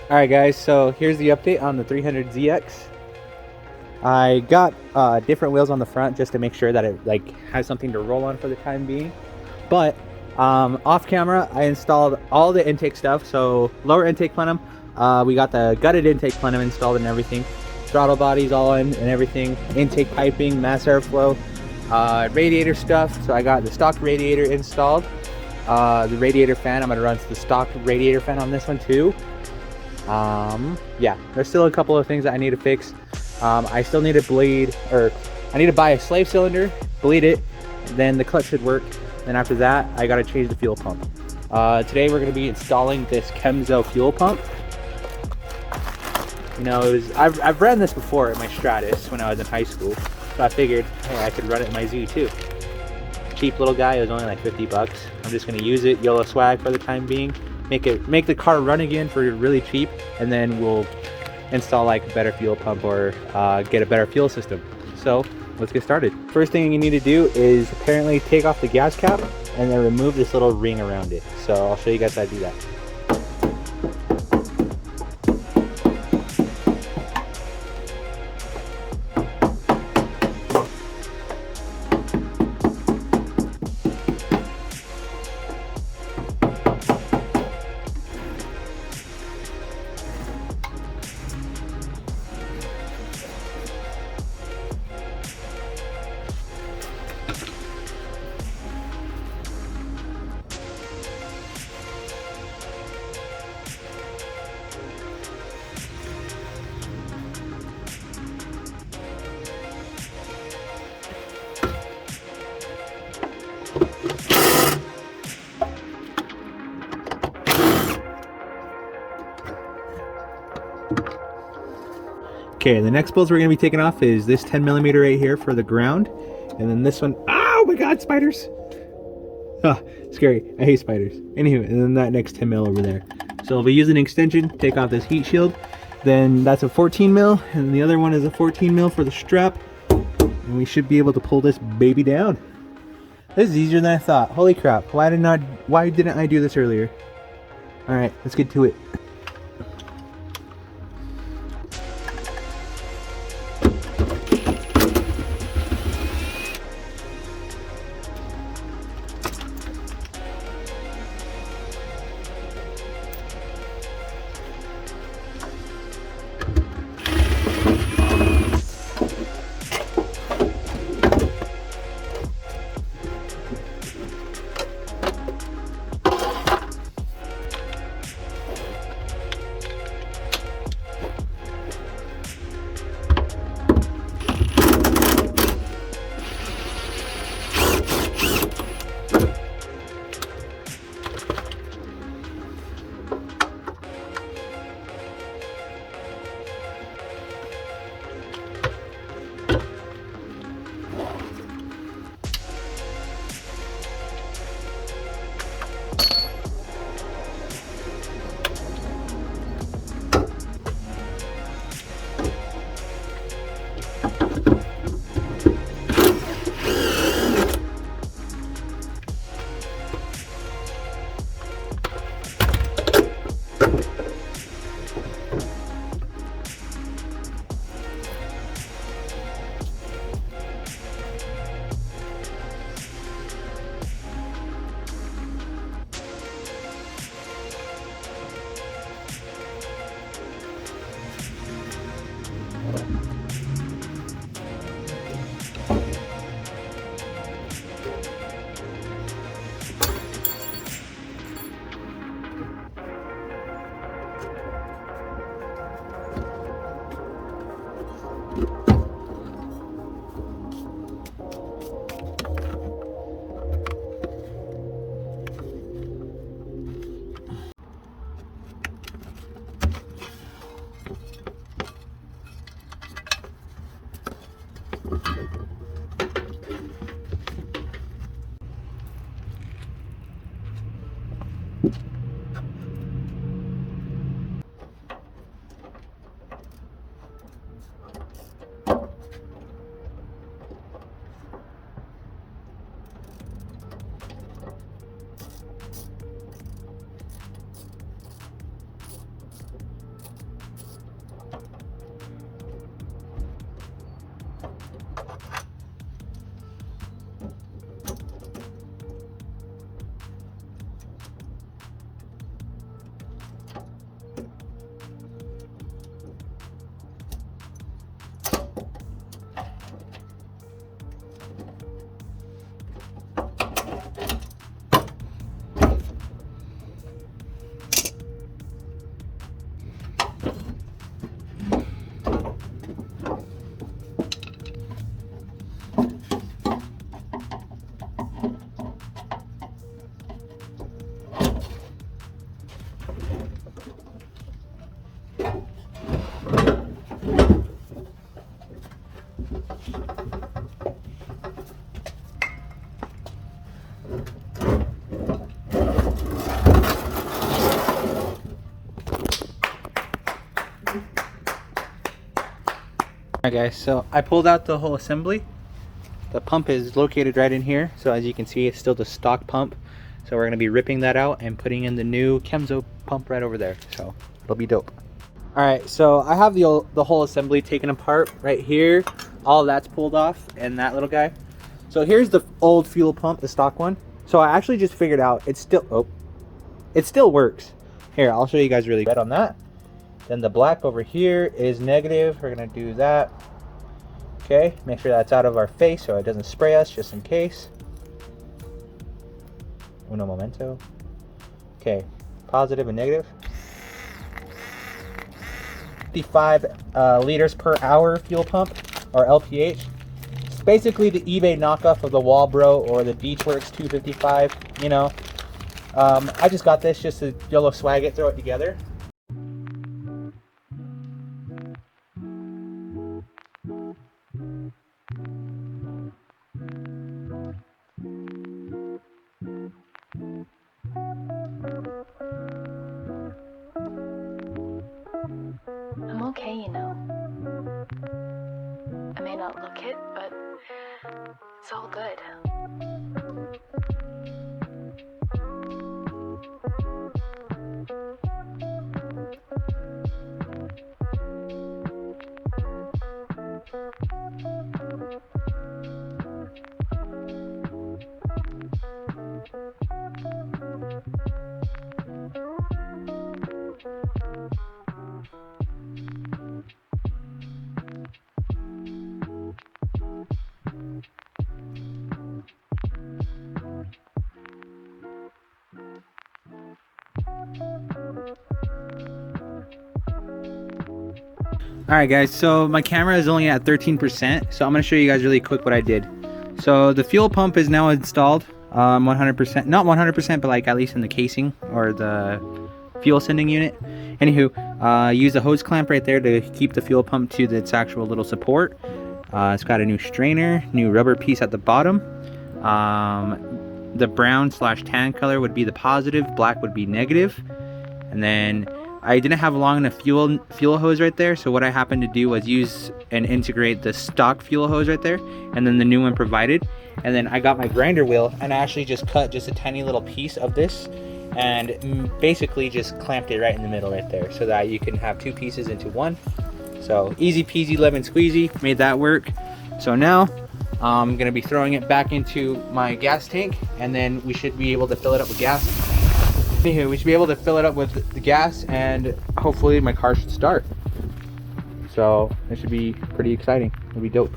Alright guys, so here's the update on the 300ZX. I got different wheels on the front just to make sure that it has something to roll on for the time being. But off camera, I installed all the intake stuff. So lower intake plenum, we got the gutted intake plenum installed and everything. Throttle bodies all in and everything. Intake piping, mass airflow, radiator stuff. So I got the stock radiator installed. The radiator fan, I'm gonna run the stock radiator fan on this one too. Yeah, there's still a couple of things that I need to fix. I still need to bleed, or I need to buy a slave cylinder, bleed it, then the clutch should work. Then after that, I gotta change the fuel pump. Today we're gonna be installing this Chemzo fuel pump. You know, I've ran this before in my Stratus when I was in high school, so I figured, hey, I could run it in my Z too. Cheap little guy, it was only like 50 bucks. I'm just gonna use it, YOLO swag for the time being. Make the car run again for really cheap, and then we'll install like a better fuel pump or get a better fuel system. So let's get started. First thing you need to do is apparently take off the gas cap and then remove this little ring around it. So I'll show you guys how to do that. Okay, the next bolts we're going to be taking off is this 10mm right here for the ground, and then this one. Oh my god, spiders! Ah, scary. I hate spiders. Anywho, and then that next 10mm over there. So we'll be using an extension, take off this heat shield, then that's a 14mm, and the other one is a 14mm for the strap, and we should be able to pull this baby down. This is easier than I thought. Holy crap, why didn't I do this earlier? Alright, let's get to it. Alright guys, so I pulled out the whole assembly. The pump is located right in here, so as you can see it's still the stock pump. So we're going to be ripping that out and putting in the new Kemzo pump right over there, so it'll be dope. Alright, so I have the whole assembly taken apart right here. All that's pulled off, and that little guy. So here's the old fuel pump, the stock one. So I actually just figured out it still works. Here, I'll show you guys really red on that. Then the black over here is negative. We're gonna do that. Okay, make sure that's out of our face so it doesn't spray us, just in case. Uno momento. Okay, positive and negative. 55 liters per hour fuel pump, or LPH. It's basically the eBay knockoff of the Walbro or the Beachworks 255, you know. I just got this just to YOLO swag it, throw it together. I'm okay, you know. I may not look it, but it's all good. Alright guys, so my camera is only at 13%, so I'm going to show you guys really quick what I did. So the fuel pump is now installed, 100%, not 100%, but like at least in the casing or the fuel sending unit. Anywho, use the hose clamp right there to keep the fuel pump to its actual little support. It's got a new strainer, new rubber piece at the bottom. The brown / tan color would be the positive, black would be negative. And then I didn't have long enough fuel hose right there, so what I happened to do was use and integrate the stock fuel hose right there, and then the new one provided. And then I got my grinder wheel and I actually just cut just a tiny little piece of this and basically just clamped it right in the middle right there, so that you can have two pieces into one. So easy peasy lemon squeezy, made that work. So now I'm gonna be throwing it back into my gas tank, and then we should be able to fill it up with gas. Anywho, we should be able to fill it up with the gas, and hopefully my car should start. So it should be pretty exciting. It'll be dope.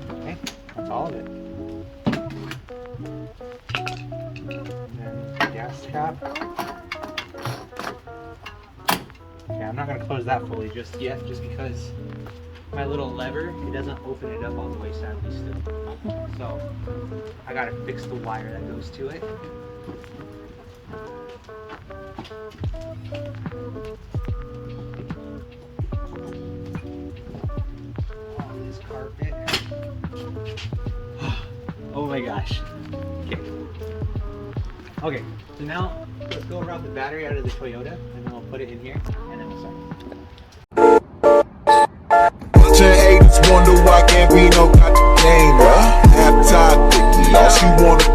Okay, that's all of it. And then the gas cap. Okay, I'm not going to close that fully just yet, just because my little lever, it doesn't open it up all the way, sadly, still. So I got to fix the wire that goes to it. This carpet. Oh my gosh. Okay. Okay, so now let's go around the battery out of the Toyota, and then we'll put it in here, and then we'll start. Bunch of haters wonder why can't be no goddamn game, bruh. Half-tied, lost you wanna